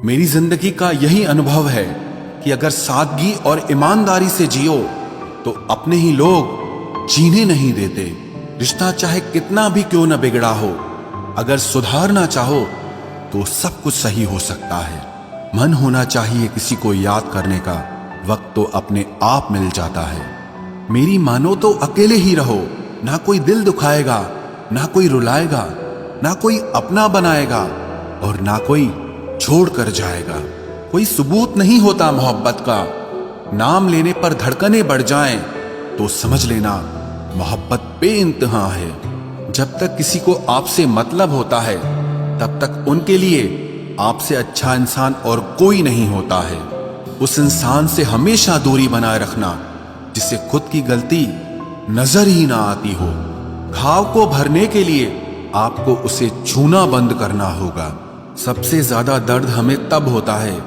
मेरी जिंदगी का यही अनुभव है कि अगर सादगी और ईमानदारी से जियो तो अपने ही लोग जीने नहीं देते। रिश्ता चाहे कितना भी क्यों न बिगड़ा हो, अगर सुधारना चाहो तो सब कुछ सही हो सकता है। मन होना चाहिए किसी को याद करने का, वक्त तो अपने आप मिल जाता है। मेरी मानो तो अकेले ही रहो, ना कोई दिल दुखाएगा, ना कोई रुलाएगा, ना कोई अपना बनाएगा और ना कोई छोड़ कर जाएगा। कोई सबूत नहीं होता मोहब्बत का, नाम लेने पर धड़कनें बढ़ जाएं तो समझ लेना मोहब्बत बेइंतहा है। जब तक किसी को आपसे मतलब होता है तब तक उनके लिए आपसे अच्छा इंसान और कोई नहीं होता है। उस इंसान से हमेशा दूरी बनाए रखना जिसे खुद की गलती नजर ही ना आती हो। घाव को भरने के लिए आपको उसे छूना बंद करना होगा। सबसे ज्यादा दर्द हमें तब होता है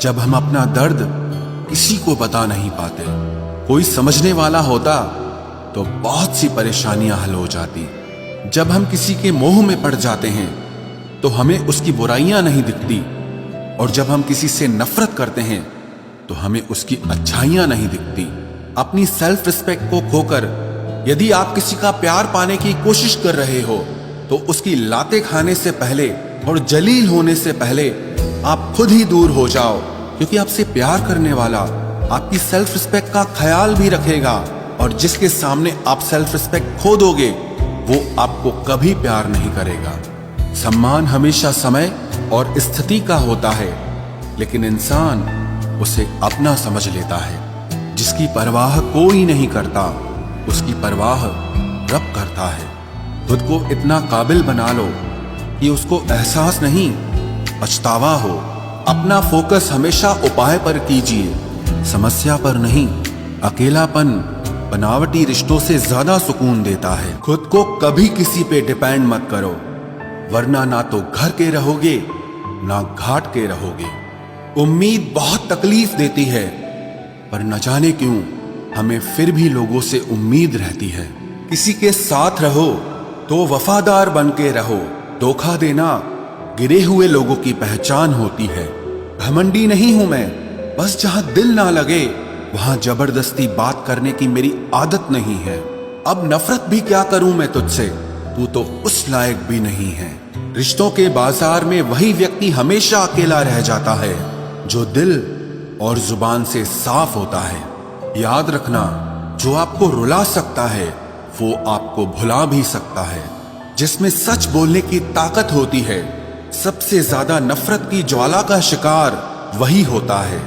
जब हम अपना दर्द किसी को बता नहीं पाते। कोई समझने वाला होता तो बहुत सी परेशानियां हल हो जाती। जब हम किसी के मोह में पड़ जाते हैं तो हमें उसकी बुराइयां नहीं दिखती, और जब हम किसी से नफरत करते हैं तो हमें उसकी अच्छाइयां नहीं दिखती। अपनी सेल्फ रिस्पेक्ट को खोकर यदि आप किसी का प्यार पाने की कोशिश कर रहे हो तो उसकी लाते खाने से पहले और जलील होने से पहले आप खुद ही दूर हो जाओ, क्योंकि आपसे प्यार करने वाला आपकी सेल्फ रिस्पेक्ट का ख्याल भी रखेगा, और जिसके सामने आप सेल्फ रिस्पेक्ट खो दोगे वो आपको कभी प्यार नहीं करेगा। सम्मान हमेशा समय और स्थिति का होता है, लेकिन इंसान उसे अपना समझ लेता है। जिसकी परवाह कोई नहीं करता उसकी परवाह रब करता है। खुद को इतना काबिल बना लो कि उसको एहसास नहीं पछतावा हो। अपना फोकस हमेशा उपाय पर कीजिए, समस्या पर नहीं। अकेलापन बनावटी रिश्तों से ज्यादा सुकून देता है। खुद को कभी किसी पे डिपेंड मत करो, वरना ना तो घर के रहोगे ना घाट के रहोगे। उम्मीद बहुत तकलीफ देती है, पर न जाने क्यों हमें फिर भी लोगों से उम्मीद रहती है। किसी के साथ रहो तो वफादार बन के रहो। धोखा देना गिरे हुए लोगों की पहचान होती है। घमंडी नहीं हूं मैं, बस जहां दिल ना लगे वहां जबरदस्ती बात करने की मेरी आदत नहीं है। अब नफरत भी क्या करूं मैं तुझसे, तू तो उस लायक भी नहीं है। रिश्तों के बाजार में वही व्यक्ति हमेशा अकेला रह जाता है जो दिल और जुबान से साफ होता है। याद रखना, जो आपको रुला सकता है वो आपको भुला भी सकता है। जिसमें सच बोलने की ताकत होती है, सबसे ज्यादा नफरत की ज्वाला का शिकार वही होता है।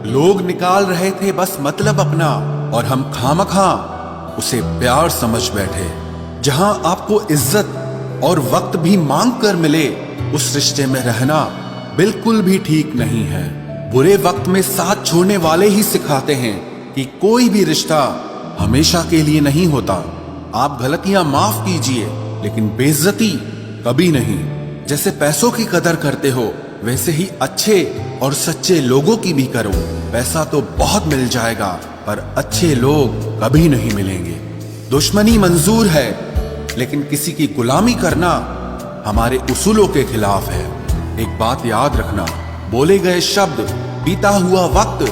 लोग निकाल रहे थे बस मतलब अपना, और हम खामखा उसे प्यार समझ बैठे। जहां आपको इज्जत और वक्त भी मांग कर मिले, उस रिश्ते में रहना बिल्कुल भी ठीक नहीं है। बुरे वक्त में साथ छोड़ने वाले ही सिखाते हैं कि कोई भी रिश्ता हमेशा के लिए नहीं होता। आप गलतियां माफ कीजिए, लेकिन बेइज्जती कभी नहीं। जैसे पैसों की कदर करते हो, वैसे ही अच्छे और सच्चे लोगों की भी करो। पैसा तो बहुत मिल जाएगा, पर अच्छे लोग कभी नहीं मिलेंगे। दुश्मनी मंजूर है, लेकिन किसी की गुलामी करना हमारे उसूलों के खिलाफ है। एक बात याद रखना, बोले गए शब्द, बीता हुआ वक्त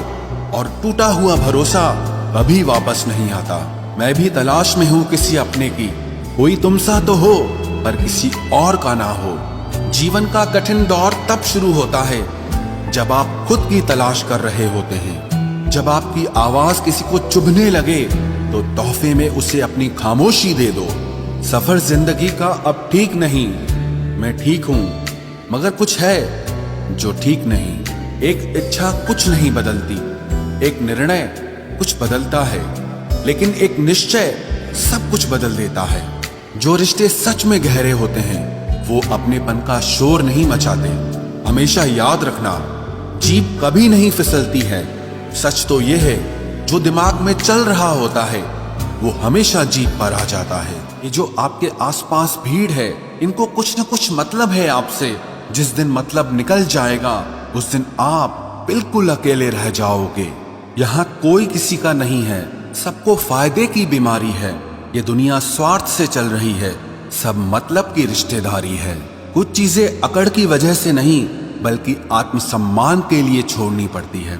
और टूटा हुआ भरोसा कभी वापस नहीं आता। मैं भी तलाश में हूं किसी अपने की। कोई तुम सा तो हो, पर किसी और का ना हो। जीवन का कठिन दौर तब शुरू होता है जब आप खुद की तलाश कर रहे होते हैं। जब आपकी आवाज किसी को चुभने लगे तो तोहफे में उसे अपनी खामोशी दे दो। सफर जिंदगी का अब ठीक नहीं, मैं ठीक हूं, मगर कुछ है जो ठीक नहीं। एक इच्छा कुछ नहीं बदलती, एक निर्णय कुछ बदलता है, लेकिन एक निश्चय सब कुछ बदल देता है। जो रिश्ते सच में गहरे होते हैं वो अपनेपन का शोर नहीं मचाते। हमेशा याद रखना, जीप कभी नहीं फिसलती है। सच तो यह है, जो दिमाग में चल रहा होता है वो हमेशा जीप पर आ जाता है। ये जो आपके आसपास भीड़ है, इनको कुछ न कुछ मतलब है आपसे। जिस दिन मतलब निकल जाएगा उस दिन आप बिल्कुल अकेले रह जाओगे। यहाँ कोई किसी का नहीं है, सबको फायदे की बीमारी है। ये दुनिया स्वार्थ से चल रही है, सब मतलब की रिश्तेदारी है। कुछ चीजें अकड़ की वजह से नहीं, बल्कि आत्मसम्मान के लिए छोड़नी पड़ती है।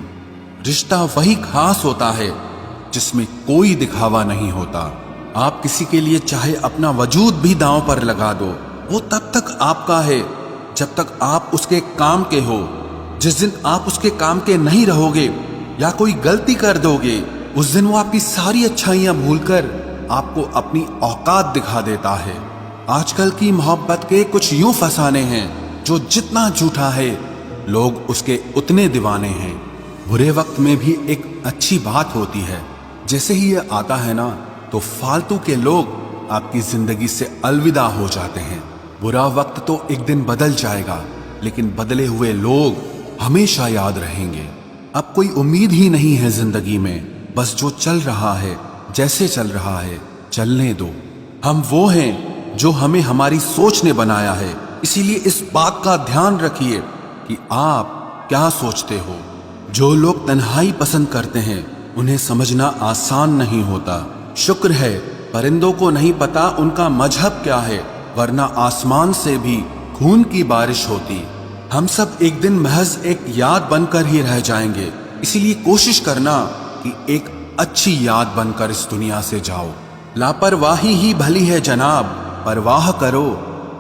रिश्ता वही खास होता है जिसमें कोई दिखावा नहीं होता। आप किसी के लिए चाहे अपना वजूद भी दांव पर लगा दो, वो तब तक आपका है जब तक आप उसके काम के हो। जिस दिन आप उसके काम के नहीं रहोगे या कोई गलती कर दोगे, उस दिन वो आपकी सारी अच्छाइयां भूलकर आपको अपनी औकात दिखा देता है। आजकल की मोहब्बत के कुछ यूं फसाने हैं जो जितना झूठा है लोग उसके उतने दीवाने हैं। बुरे वक्त में भी एक अच्छी बात होती है, जैसे ही ये आता है ना तो फालतू के लोग आपकी जिंदगी से अलविदा हो जाते हैं। बुरा वक्त तो एक दिन बदल जाएगा, लेकिन बदले हुए लोग हमेशा याद रहेंगे। अब कोई उम्मीद ही नहीं है जिंदगी में, बस जो चल रहा है जैसे चल रहा है चलने दो। हम वो हैं जो हमें हमारी सोच ने बनाया है, इसीलिए इस बात का ध्यान रखिए कि आप क्या सोचते हो। जो लोग तन्हाई पसंद करते हैं उन्हें समझना आसान नहीं होता। शुक्र है परिंदों को नहीं पता उनका मजहब क्या है, वरना आसमान से भी खून की बारिश होती। हम सब एक दिन महज एक याद बनकर ही रह जाएंगे, इसीलिए कोशिश करना कि एक अच्छी याद बनकर इस दुनिया से जाओ। लापरवाही ही भली है जनाब, परवाह करो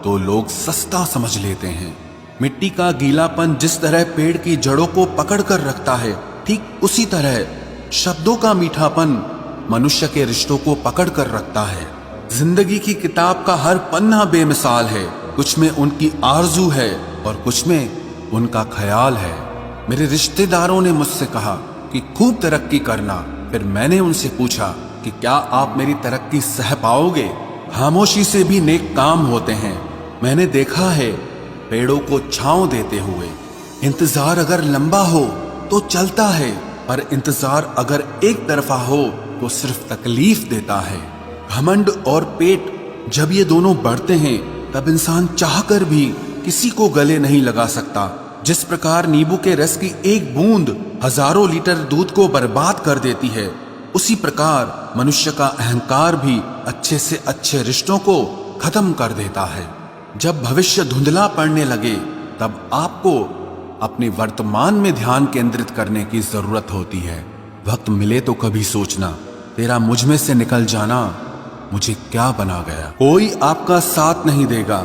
तो लोग सस्ता समझ लेते हैं। मिट्टी का गीलापन जिस तरह पेड़ की जड़ों को पकड़ कर रखता है, ठीक उसी तरह शब्दों का मीठापन मनुष्य के रिश्तों को पकड़ कर रखता है। जिंदगी की किताब का हर पन्ना बेमिसाल है, कुछ में उनकी आरजू है और कुछ में उनका ख्याल है। मेरे रिश्तेदारों ने मुझसे कहा कि खूब तरक्की करना, फिर मैंने उनसे पूछा कि क्या आप मेरी तरक्की सह पाओगे? खामोशी से भी नेक काम होते हैं। मैंने देखा है पेड़ों को छांव देते हुए। इंतजार अगर लंबा हो तो चलता है, पर इंतजार अगर एक तरफा हो तो सिर्फ तकलीफ देता है। घमंड और पेट जब ये दोनों बढ़ते हैं तब इंसान चाहकर भी किसी को गले नहीं लगा सकता। जिस प्रकार नींबू के रस की एक बूंद हजारों लीटर दूध को बर्बाद कर देती है, उसी प्रकार मनुष्य का अहंकार भी अच्छे से अच्छे रिश्तों को खत्म कर देता है। जब भविष्य धुंधला पड़ने लगे तब आपको अपने वर्तमान में ध्यान केंद्रित करने की जरूरत होती है। वक्त मिले तो कभी सोचना, तेरा मुझ में से निकल जाना मुझे क्या बना गया। कोई आपका साथ नहीं देगा,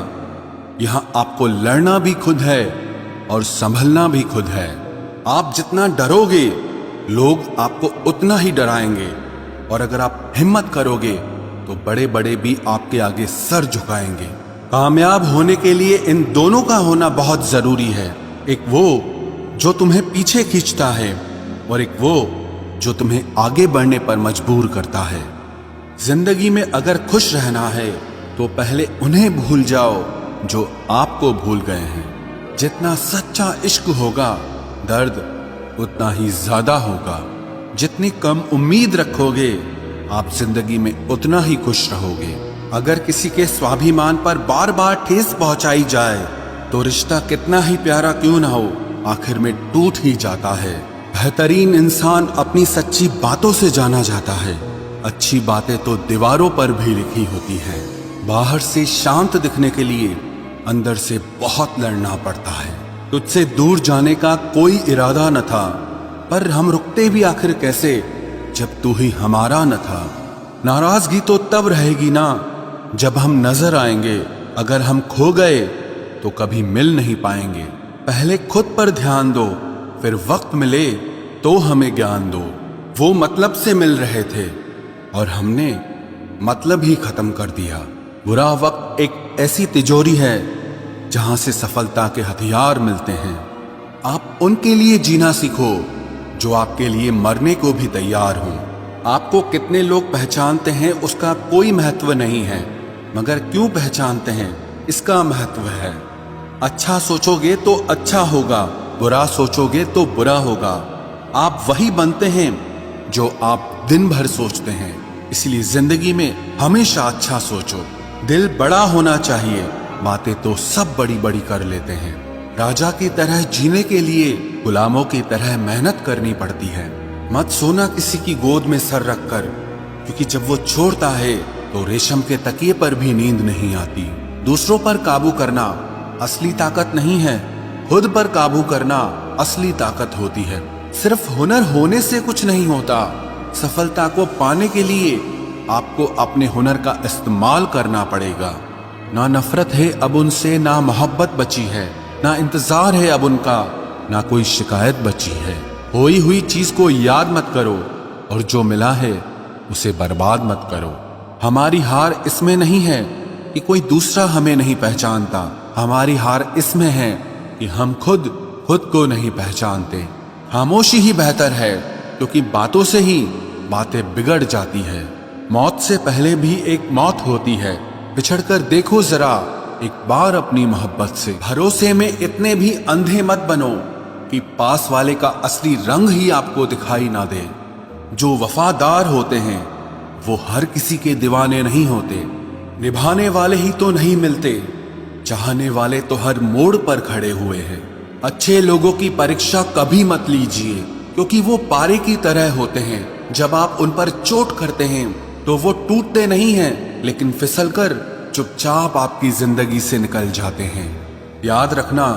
यहाँ आपको लड़ना भी खुद है और संभलना भी खुद है। आप जितना डरोगे लोग आपको उतना ही डराएंगे, और अगर आप हिम्मत करोगे तो बड़े बड़े भी आपके आगे सर झुकाएंगे। कामयाब होने के लिए इन दोनों का होना बहुत जरूरी है, एक वो जो तुम्हें पीछे खींचता है और एक वो जो तुम्हें आगे बढ़ने पर मजबूर करता है। जिंदगी में अगर खुश रहना है तो पहले उन्हें भूल जाओ जो आपको भूल गए हैं। जितना सच्चा इश्क होगा दर्द उतना ही ज्यादा होगा। जितनी कम उम्मीद रखोगे आप जिंदगी में उतना ही खुश रहोगे। अगर किसी के स्वाभिमान पर बार बार ठेस पहुंचाई जाए तो रिश्ता कितना ही प्यारा क्यों ना हो, आखिर में टूट ही जाता है। बेहतरीन इंसान अपनी सच्ची बातों से जाना जाता है। अच्छी बातें तो दीवारों पर भी लिखी होती हैं। बाहर से शांत दिखने के लिए अंदर से बहुत लड़ना पड़ता है। तुझसे दूर जाने का कोई इरादा न था, पर हम रुकते भी आखिर कैसे जब तू ही हमारा न था। नाराजगी तो तब रहेगी ना जब हम नजर आएंगे, अगर हम खो गए तो कभी मिल नहीं पाएंगे। पहले खुद पर ध्यान दो, फिर वक्त मिले तो हमें ज्ञान दो। वो मतलब से मिल रहे थे और हमने मतलब ही खत्म कर दिया। बुरा वक्त एक ऐसी तिजोरी है जहां से सफलता के हथियार मिलते हैं। आप उनके लिए जीना सीखो जो आपके लिए मरने को भी तैयार हों। आपको कितने लोग पहचानते हैं उसका कोई महत्व नहीं है, मगर क्यों पहचानते हैं इसका महत्व है। अच्छा सोचोगे तो अच्छा होगा, बुरा सोचोगे तो बुरा होगा। आप वही बनते हैं जो आप दिन भर सोचते हैं। इसलिए जिंदगी में हमेशा अच्छा सोचो। दिल बड़ा होना चाहिए, बातें तो सब बड़ी बड़ी कर लेते हैं। राजा की तरह जीने के लिए गुलामों की तरह मेहनत करनी पड़ती है। मत सोना किसी की गोद में सर रखकर, क्योंकि जब वो छोड़ता है तो रेशम के तकिए पर भी नींद नहीं आती। दूसरों पर काबू करना असली ताकत नहीं है, खुद पर काबू करना असली ताकत होती है। सिर्फ हुनर होने से कुछ नहीं होता। सफलता को पाने के लिए आपको अपने हुनर का इस्तेमाल करना पड़ेगा। ना नफरत है अब उनसे, ना मोहब्बत बची है, ना इंतजार है अब उनका, ना कोई शिकायत बची है। खोई हुई चीज को याद मत करो और जो मिला है उसे बर्बाद मत करो। हमारी हार इसमें नहीं है कि कोई दूसरा हमें नहीं पहचानता। हमारी हार इसमें है कि हम खुद को नहीं पहचानते। खामोशी ही बेहतर है, क्योंकि बातों से ही बातें बिगड़ जाती है। मौत से पहले भी एक मौत होती है। बिछड़कर देखो जरा एक बार अपनी मोहब्बत से। भरोसे में इतने भी अंधे मत बनो कि पास वाले का असली रंग ही आपको दिखाई ना दे। जो वफादार होते हैं वो हर किसी के दीवाने नहीं होते। निभाने वाले ही तो नहीं मिलते, चाहने वाले तो हर मोड़ पर खड़े हुए हैं। अच्छे लोगों की परीक्षा कभी मत लीजिए, क्योंकि वो पारे की तरह होते हैं। जब आप उन पर चोट करते हैं तो वो टूटते नहीं हैं, लेकिन फिसलकर चुपचाप आपकी जिंदगी से निकल जाते हैं। याद रखना,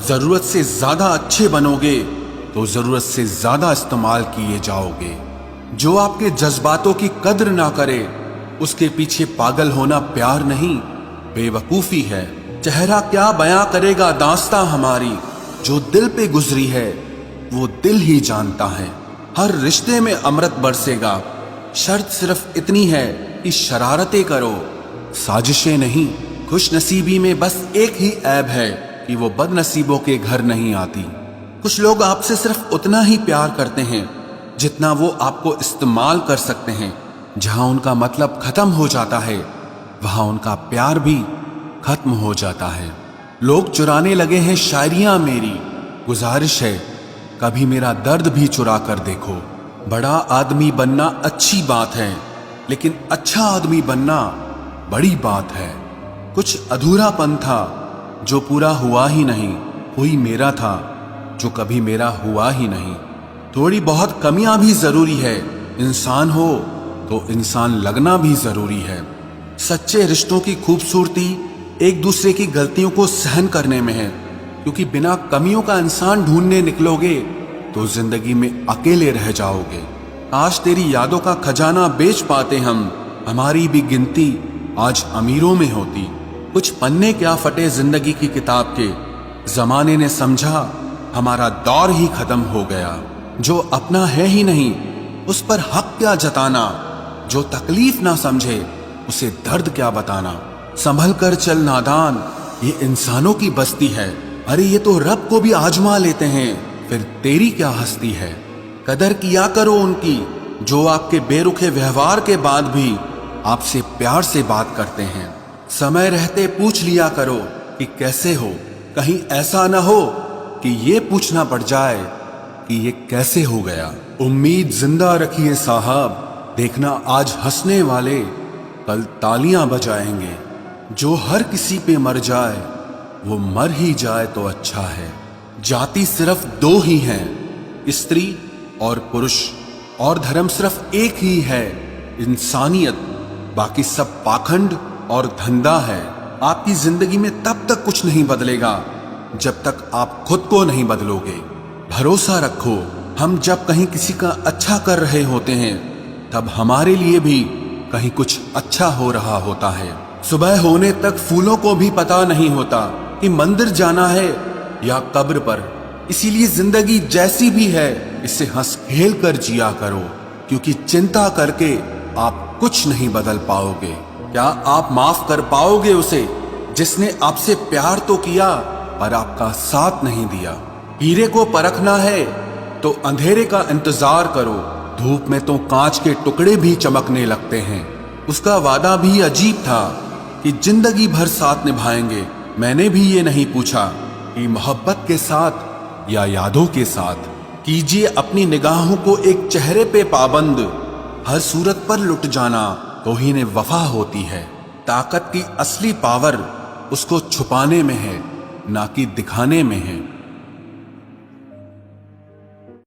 जरूरत से ज्यादा अच्छे बनोगे तो जरूरत से ज्यादा इस्तेमाल किए जाओगे। जो आपके जज्बातों की कद्र ना करे उसके पीछे पागल होना प्यार नहीं, बेवकूफी है। चेहरा क्या बयां करेगा दास्तां हमारी, जो दिल पे गुजरी है वो दिल ही जानता है। हर रिश्ते में अमृत बरसेगा, शर्त सिर्फ इतनी है कि शरारतें करो, साजिशें नहीं। खुश नसीबी में बस एक ही ऐब है कि वो बदनसीबों के घर नहीं आती। कुछ लोग आपसे सिर्फ उतना ही प्यार करते हैं जितना वो आपको इस्तेमाल कर सकते हैं। जहां उनका मतलब खत्म हो जाता है वहां उनका प्यार भी खत्म हो जाता है। लोग चुराने लगे हैं शायरियां मेरी, गुजारिश है कभी मेरा दर्द भी चुरा कर देखो। बड़ा आदमी बनना अच्छी बात है, लेकिन अच्छा आदमी बनना बड़ी बात है। कुछ अधूरापन था जो पूरा हुआ ही नहीं, कोई मेरा था जो कभी मेरा हुआ ही नहीं। थोड़ी बहुत कमियां भी जरूरी है, इंसान हो तो इंसान लगना भी जरूरी है। सच्चे रिश्तों की खूबसूरती एक दूसरे की गलतियों को सहन करने में है, क्योंकि बिना कमियों का इंसान ढूंढने निकलोगे तो जिंदगी में अकेले रह जाओगे। आज तेरी यादों का खजाना बेच पाते हम, हमारी भी गिनती आज अमीरों में होती। कुछ पन्ने क्या फटे जिंदगी की किताब के, जमाने ने समझा हमारा दौर ही खत्म हो गया। जो अपना है ही नहीं उस पर हक क्या जताना, जो तकलीफ ना समझे उसे दर्द क्या बताना। संभल कर चल नादान, ये इंसानों की बस्ती है। अरे ये तो रब को भी आजमा लेते हैं, फिर तेरी क्या हस्ती है। कदर किया करो उनकी जो आपके बेरुखे व्यवहार के बाद भी आपसे प्यार से बात करते हैं। समय रहते पूछ लिया करो कि कैसे हो, कहीं ऐसा ना हो कि ये पूछना पड़ जाए कि ये कैसे हो गया। उम्मीद जिंदा रखिए साहब, देखना आज हंसने वाले कल तालियां बजाएंगे। जो हर किसी पे मर जाए वो मर ही जाए तो अच्छा है। जाति सिर्फ दो ही हैं, स्त्री और पुरुष, और धर्म सिर्फ एक ही है, इंसानियत। बाकी सब पाखंड और धंधा है। आपकी जिंदगी में तब तक कुछ नहीं बदलेगा जब तक आप खुद को नहीं बदलोगे। भरोसा रखो, हम जब कहीं किसी का अच्छा कर रहे होते हैं तब हमारे लिए भी कहीं कुछ अच्छा हो रहा होता है। सुबह होने तक फूलों को भी पता नहीं होता कि मंदिर जाना है या कब्र पर। इसीलिए जिंदगी जैसी भी है इसे हंस खेल कर जिया करो, क्योंकि चिंता करके आप कुछ नहीं बदल पाओगे। क्या आप माफ कर पाओगे उसे जिसने आपसे प्यार तो किया पर आपका साथ नहीं दिया। हीरे को परखना है तो अंधेरे का इंतजार करो, धूप में तो कांच के टुकड़े भी चमकने लगते हैं। उसका वादा भी अजीब था कि जिंदगी भर साथ निभाएंगे। मैंने भी ये नहीं पूछा कि मोहब्बत के साथ या यादों के साथ। कीजिए अपनी निगाहों को एक चेहरे पे पाबंद, हर सूरत पर लुट जाना तौहीन वफा होती है। ताकत की असली पावर उसको छुपाने में है, ना कि दिखाने में है।